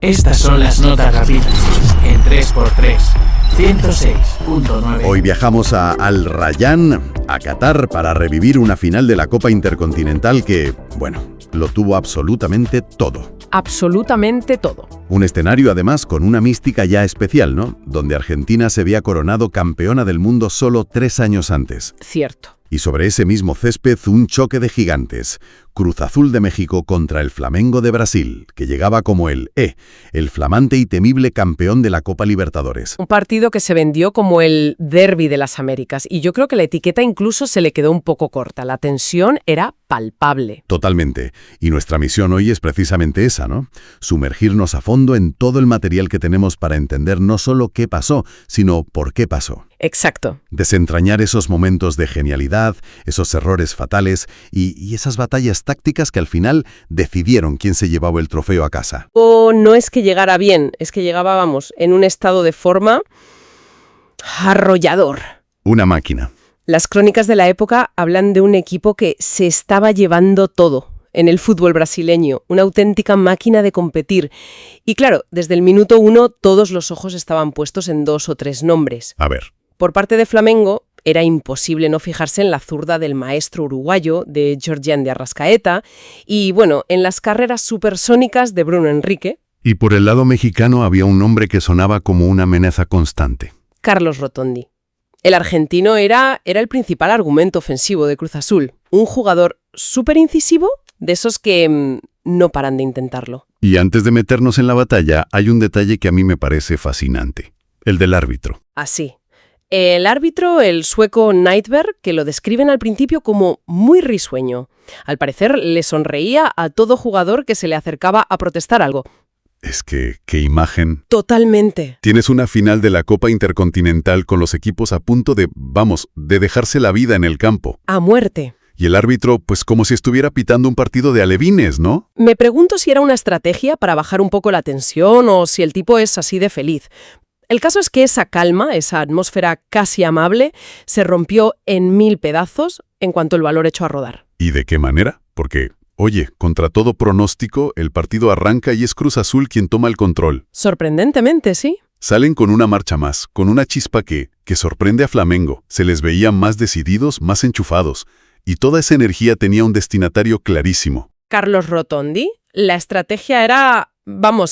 Estas son las notas rápidas en 3x3, 106.9. Hoy viajamos a Al Rayyan, a Qatar, para revivir una final de la Copa Intercontinental que, bueno, lo tuvo absolutamente todo. Absolutamente todo. Un escenario además con una mística ya especial, ¿no? Donde Argentina se había coronado campeona del mundo solo 3 años antes. Cierto. Y sobre ese mismo césped un choque de gigantes. Cruz Azul de México contra el Flamengo de Brasil, que llegaba como el flamante y temible campeón de la Copa Libertadores. Un partido que se vendió como el derbi de las Américas, y yo creo que la etiqueta incluso se le quedó un poco corta. La tensión era palpable. Totalmente. Y nuestra misión hoy es precisamente esa, ¿no? Sumergirnos a fondo en todo el material que tenemos para entender no solo qué pasó, sino por qué pasó. Exacto. Desentrañar esos momentos de genialidad, esos errores fatales y esas batallas tácticas que al final decidieron quién se llevaba el trofeo a casa. O no es que llegara bien, es que llegaba, vamos, en un estado de forma arrollador. Una máquina. Las crónicas de la época hablan de un equipo que se estaba llevando todo en el fútbol brasileño, una auténtica máquina de competir. Y claro, desde el minuto 1 todos los ojos estaban puestos en 2 o 3 nombres. A ver. Por parte de Flamengo, era imposible no fijarse en la zurda del maestro uruguayo, de Georgian de Arrascaeta, y bueno, en las carreras supersónicas de Bruno Enrique. Y por el lado mexicano había un nombre que sonaba como una amenaza constante. Carlos Rotondi. El argentino era el principal argumento ofensivo de Cruz Azul. Un jugador súper incisivo, de esos que no paran de intentarlo. Y antes de meternos en la batalla, hay un detalle que a mí me parece fascinante. El del árbitro. Así. El árbitro, el sueco Nightberg, que lo describen al principio como muy risueño. Al parecer le sonreía a todo jugador que se le acercaba a protestar algo. Es que, qué imagen. Totalmente. Tienes una final de la Copa Intercontinental con los equipos a punto de dejarse la vida en el campo. A muerte. Y el árbitro, pues como si estuviera pitando un partido de alevines, ¿no? Me pregunto si era una estrategia para bajar un poco la tensión o si el tipo es así de feliz. El caso es que esa calma, esa atmósfera casi amable, se rompió en 1000 pedazos en cuanto el balón echó a rodar. ¿Y de qué manera? Porque, oye, contra todo pronóstico, el partido arranca y es Cruz Azul quien toma el control. Sorprendentemente, sí. Salen con una marcha más, con una chispa que sorprende a Flamengo. Se les veía más decididos, más enchufados. Y toda esa energía tenía un destinatario clarísimo. Carlos Rotondi. La estrategia era,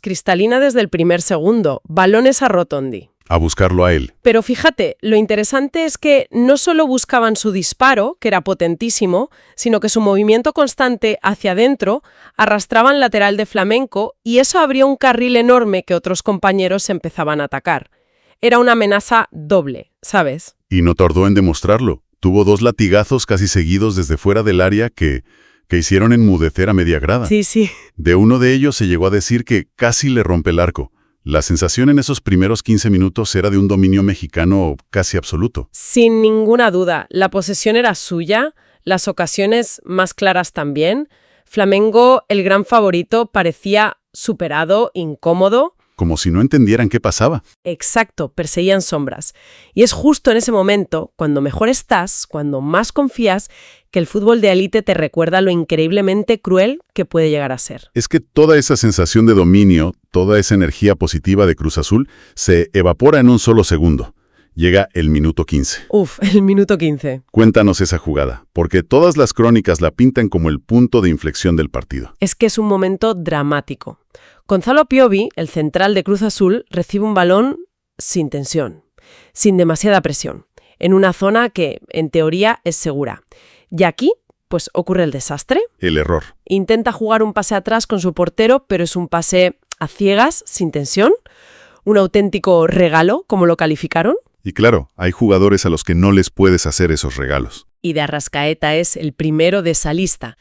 cristalina desde el primer segundo. Balones a Rotondi. A buscarlo a él. Pero fíjate, lo interesante es que no solo buscaban su disparo, que era potentísimo, sino que su movimiento constante hacia adentro arrastraban lateral de Flamenco y eso abría un carril enorme que otros compañeros empezaban a atacar. Era una amenaza doble, ¿sabes? Y no tardó en demostrarlo. Tuvo 2 latigazos casi seguidos desde fuera del área que hicieron enmudecer a media grada. Sí. De uno de ellos se llegó a decir que casi le rompe el arco. La sensación en esos primeros 15 minutos era de un dominio mexicano casi absoluto. Sin ninguna duda, la posesión era suya, las ocasiones más claras también. Flamengo, el gran favorito, parecía superado, incómodo. Como si no entendieran qué pasaba. Exacto, perseguían sombras. Y es justo en ese momento, cuando mejor estás, cuando más confías, que el fútbol de élite te recuerda lo increíblemente cruel que puede llegar a ser. Es que toda esa sensación de dominio, toda esa energía positiva de Cruz Azul, se evapora en un solo segundo. Llega el minuto 15. El minuto 15. Cuéntanos esa jugada, porque todas las crónicas la pintan como el punto de inflexión del partido. Es que es un momento dramático. Gonzalo Piovi, el central de Cruz Azul, recibe un balón sin tensión, sin demasiada presión, en una zona que, en teoría, es segura. Y aquí, pues, ocurre el desastre. El error. Intenta jugar un pase atrás con su portero, pero es un pase a ciegas, sin tensión. Un auténtico regalo, como lo calificaron. Y claro, hay jugadores a los que no les puedes hacer esos regalos. Y de Arrascaeta es el primero de esa lista.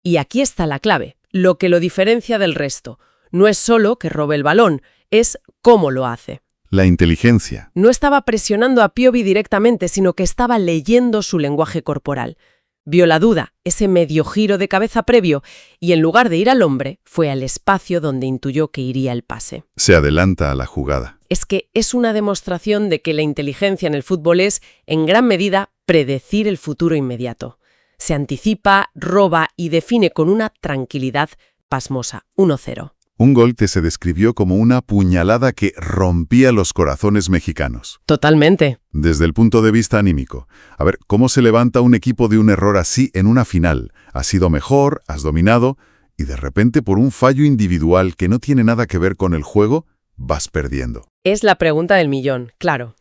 Y aquí está la clave, lo que lo diferencia del resto. No es solo que robe el balón, es cómo lo hace. La inteligencia. No estaba presionando a Piovi directamente, sino que estaba leyendo su lenguaje corporal. Vio la duda, ese medio giro de cabeza previo, y en lugar de ir al hombre, fue al espacio donde intuyó que iría el pase. Se adelanta a la jugada. Es que es una demostración de que la inteligencia en el fútbol es, en gran medida, predecir el futuro inmediato. Se anticipa, roba y define con una tranquilidad pasmosa. 1-0. Un gol que se describió como una puñalada que rompía los corazones mexicanos. Totalmente. Desde el punto de vista anímico, a ver, ¿cómo se levanta un equipo de un error así en una final? Has sido mejor, has dominado, y de repente por un fallo individual que no tiene nada que ver con el juego, vas perdiendo. Es la pregunta del millón, claro.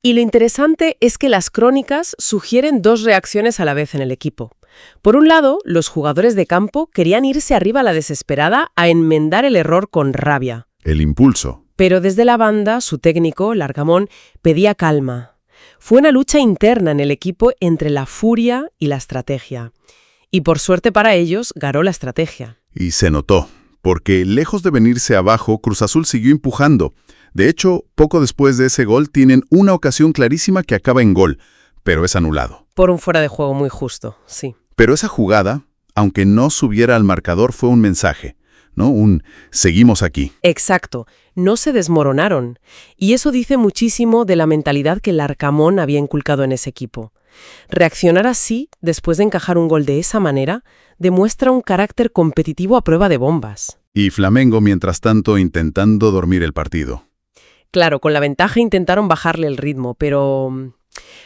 Y lo interesante es que las crónicas sugieren dos reacciones a la vez en el equipo. Por un lado, los jugadores de campo querían irse arriba a la desesperada a enmendar el error con rabia. El impulso. Pero desde la banda, su técnico, Larcamón, pedía calma. Fue una lucha interna en el equipo entre la furia y la estrategia. Y por suerte para ellos, ganó la estrategia. Y se notó, porque lejos de venirse abajo, Cruz Azul siguió empujando. De hecho, poco después de ese gol tienen una ocasión clarísima que acaba en gol, pero es anulado. Por un fuera de juego muy justo, sí. Pero esa jugada, aunque no subiera al marcador, fue un mensaje, ¿no? Un seguimos aquí. Exacto, no se desmoronaron. Y eso dice muchísimo de la mentalidad que Larcamón había inculcado en ese equipo. Reaccionar así, después de encajar un gol de esa manera, demuestra un carácter competitivo a prueba de bombas. Y Flamengo, mientras tanto, intentando dormir el partido. Claro, con la ventaja intentaron bajarle el ritmo, pero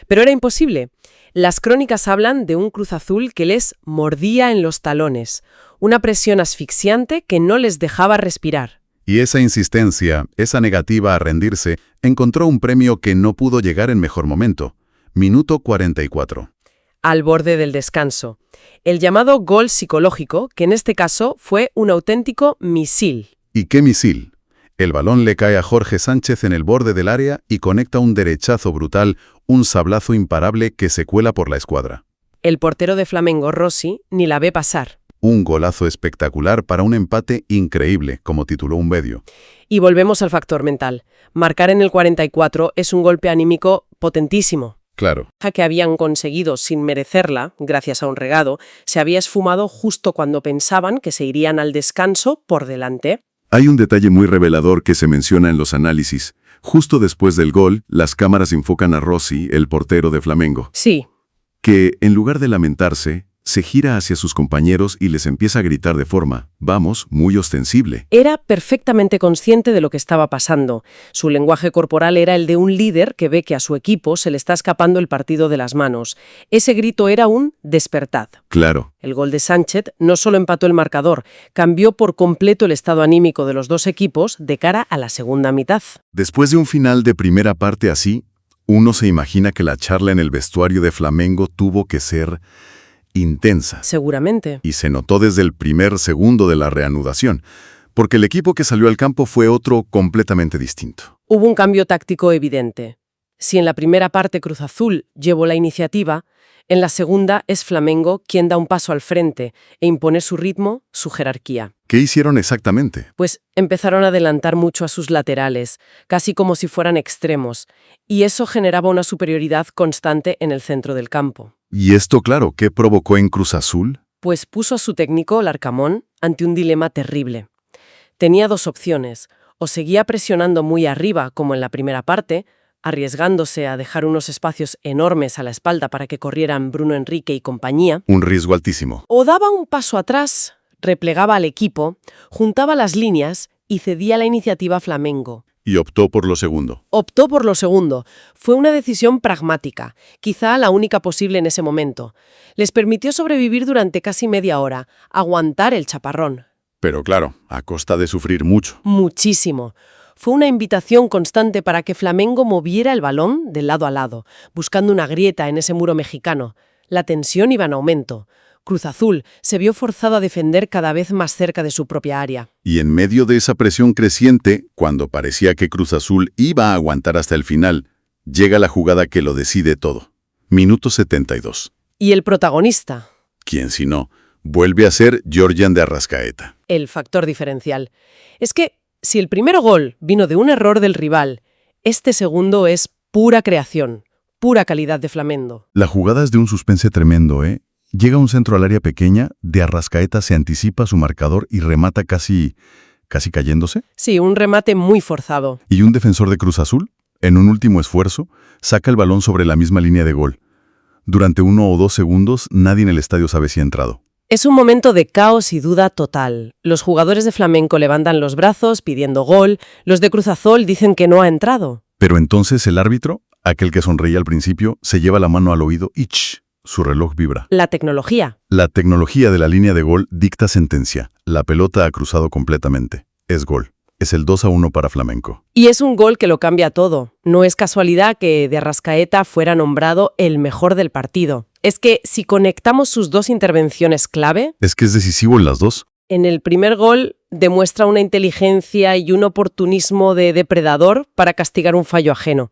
era imposible. Las crónicas hablan de un Cruz Azul que les mordía en los talones, una presión asfixiante que no les dejaba respirar. Y esa insistencia, esa negativa a rendirse, encontró un premio que no pudo llegar en mejor momento. Minuto 44. Al borde del descanso. El llamado gol psicológico, que en este caso fue un auténtico misil. ¿Y qué misil? El balón le cae a Jorge Sánchez en el borde del área y conecta un derechazo brutal, un sablazo imparable que se cuela por la escuadra. El portero de Flamengo, Rossi, ni la ve pasar. Un golazo espectacular para un empate increíble, como tituló un medio. Y volvemos al factor mental. Marcar en el 44 es un golpe anímico potentísimo. Claro. La que habían conseguido sin merecerla, gracias a un regado, se había esfumado justo cuando pensaban que se irían al descanso por delante. Hay un detalle muy revelador que se menciona en los análisis. Justo después del gol, las cámaras enfocan a Rossi, el portero de Flamengo. Sí. Que, en lugar de lamentarse, se gira hacia sus compañeros y les empieza a gritar de forma, vamos, muy ostensible. Era perfectamente consciente de lo que estaba pasando. Su lenguaje corporal era el de un líder que ve que a su equipo se le está escapando el partido de las manos. Ese grito era un despertad. Claro. El gol de Sánchez no solo empató el marcador, cambió por completo el estado anímico de los dos equipos de cara a la segunda mitad. Después de un final de primera parte así, uno se imagina que la charla en el vestuario de Flamengo tuvo que ser intensa. Seguramente. Y se notó desde el primer segundo de la reanudación, porque el equipo que salió al campo fue otro completamente distinto. Hubo un cambio táctico evidente. Si en la primera parte Cruz Azul llevó la iniciativa, en la segunda es Flamengo quien da un paso al frente e impone su ritmo, su jerarquía. ¿Qué hicieron exactamente? Pues empezaron a adelantar mucho a sus laterales, casi como si fueran extremos, y eso generaba una superioridad constante en el centro del campo. ¿Y esto, claro, qué provocó en Cruz Azul? Pues puso a su técnico, Larcamón, ante un dilema terrible. Tenía dos opciones: o seguía presionando muy arriba, como en la primera parte, arriesgándose a dejar unos espacios enormes a la espalda para que corrieran Bruno Enrique y compañía, Un riesgo altísimo. o daba un paso atrás, replegaba al equipo, juntaba las líneas y cedía la iniciativa a Flamengo. Y optó por lo segundo. Optó por lo segundo. Fue una decisión pragmática, quizá la única posible en ese momento. Les permitió sobrevivir durante casi media hora, aguantar el chaparrón. Pero claro, a costa de sufrir mucho. Muchísimo. Fue una invitación constante para que Flamengo moviera el balón de lado a lado, buscando una grieta en ese muro mexicano. La tensión iba en aumento. Cruz Azul se vio forzado a defender cada vez más cerca de su propia área. Y en medio de esa presión creciente, cuando parecía que Cruz Azul iba a aguantar hasta el final, llega la jugada que lo decide todo. Minuto 72. Y el protagonista, ¿Quién si no? Vuelve a ser Georgian de Arrascaeta. el factor diferencial. Es que, si el primer gol vino de un error del rival, este segundo es pura creación, pura calidad de Flamengo. La jugada es de un suspense tremendo, ¿eh? Llega un centro al área pequeña, de Arrascaeta se anticipa su marcador y remata casi cayéndose. Sí, un remate muy forzado. Y un defensor de Cruz Azul, en un último esfuerzo, saca el balón sobre la misma línea de gol. Durante 1 o 2 segundos, nadie en el estadio sabe si ha entrado. Es un momento de caos y duda total. Los jugadores de Flamenco levantan los brazos pidiendo gol, los de Cruz Azul dicen que no ha entrado. Pero entonces el árbitro, aquel que sonreía al principio, se lleva la mano al oído y su reloj vibra. La tecnología. La tecnología de la línea de gol dicta sentencia. La pelota ha cruzado completamente. Es gol. Es el 2-1 para Flamenco. Y es un gol que lo cambia todo. No es casualidad que de Arrascaeta fuera nombrado el mejor del partido. Es que si conectamos sus dos intervenciones clave... Es que es decisivo en las dos. En el primer gol demuestra una inteligencia y un oportunismo de depredador para castigar un fallo ajeno.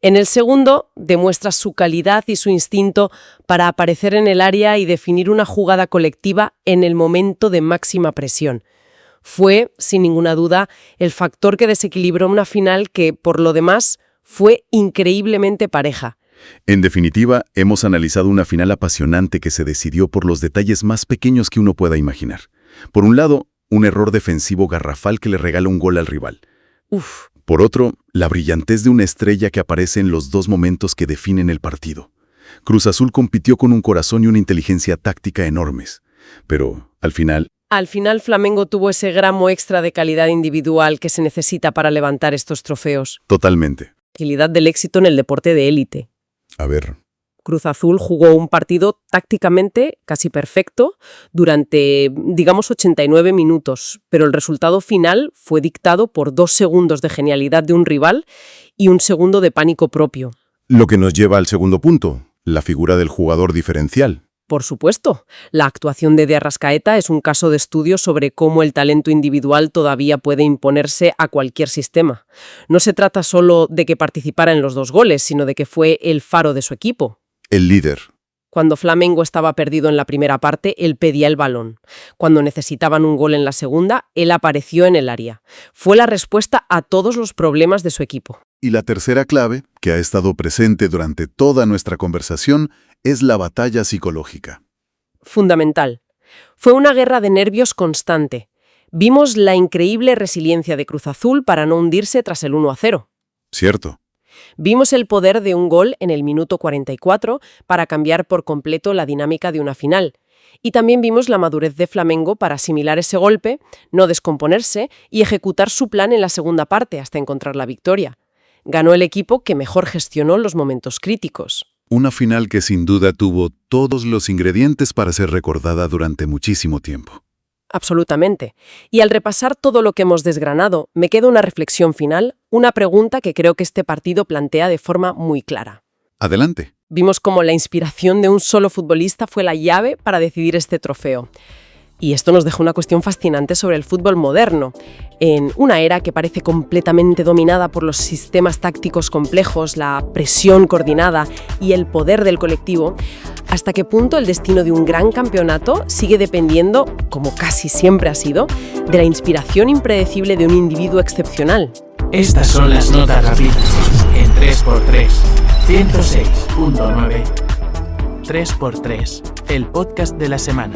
En el segundo demuestra su calidad y su instinto para aparecer en el área y definir una jugada colectiva en el momento de máxima presión. Fue, sin ninguna duda, el factor que desequilibró una final que, por lo demás, fue increíblemente pareja. En definitiva, hemos analizado una final apasionante que se decidió por los detalles más pequeños que uno pueda imaginar. Por un lado, un error defensivo garrafal que le regala un gol al rival. Por otro, la brillantez de una estrella que aparece en los dos momentos que definen el partido. Cruz Azul compitió con un corazón y una inteligencia táctica enormes. Pero, al final, Flamengo tuvo ese gramo extra de calidad individual que se necesita para levantar estos trofeos. totalmente. Agilidad del éxito en el deporte de élite. A ver, Cruz Azul jugó un partido tácticamente casi perfecto durante, digamos, 89 minutos, pero el resultado final fue dictado por 2 segundos de genialidad de un rival y 1 segundo de pánico propio. lo que nos lleva al segundo punto, la figura del jugador diferencial. Por supuesto, la actuación de Arrascaeta es un caso de estudio sobre cómo el talento individual todavía puede imponerse a cualquier sistema. No se trata solo de que participara en los 2 goles, sino de que fue el faro de su equipo. El líder. Cuando Flamengo estaba perdido en la primera parte, él pedía el balón. Cuando necesitaban un gol en la segunda, él apareció en el área. Fue la respuesta a todos los problemas de su equipo. Y la tercera clave, que ha estado presente durante toda nuestra conversación, es la batalla psicológica. Fundamental. Fue una guerra de nervios constante. Vimos la increíble resiliencia de Cruz Azul para no hundirse tras el 1-0. Cierto. Vimos el poder de un gol en el minuto 44 para cambiar por completo la dinámica de una final. Y también vimos la madurez de Flamengo para asimilar ese golpe, no descomponerse y ejecutar su plan en la segunda parte hasta encontrar la victoria. Ganó el equipo que mejor gestionó los momentos críticos. Una final que sin duda tuvo todos los ingredientes para ser recordada durante muchísimo tiempo. Absolutamente. Y al repasar todo lo que hemos desgranado, me queda una reflexión final, una pregunta que creo que este partido plantea de forma muy clara. Adelante. Vimos cómo la inspiración de un solo futbolista fue la llave para decidir este trofeo. Y esto nos deja una cuestión fascinante sobre el fútbol moderno. En una era que parece completamente dominada por los sistemas tácticos complejos, la presión coordinada y el poder del colectivo, ¿hasta qué punto el destino de un gran campeonato sigue dependiendo, como casi siempre ha sido, de la inspiración impredecible de un individuo excepcional? Estas son las notas rápidas en 3x3, 106.9. 3x3, el podcast de la semana.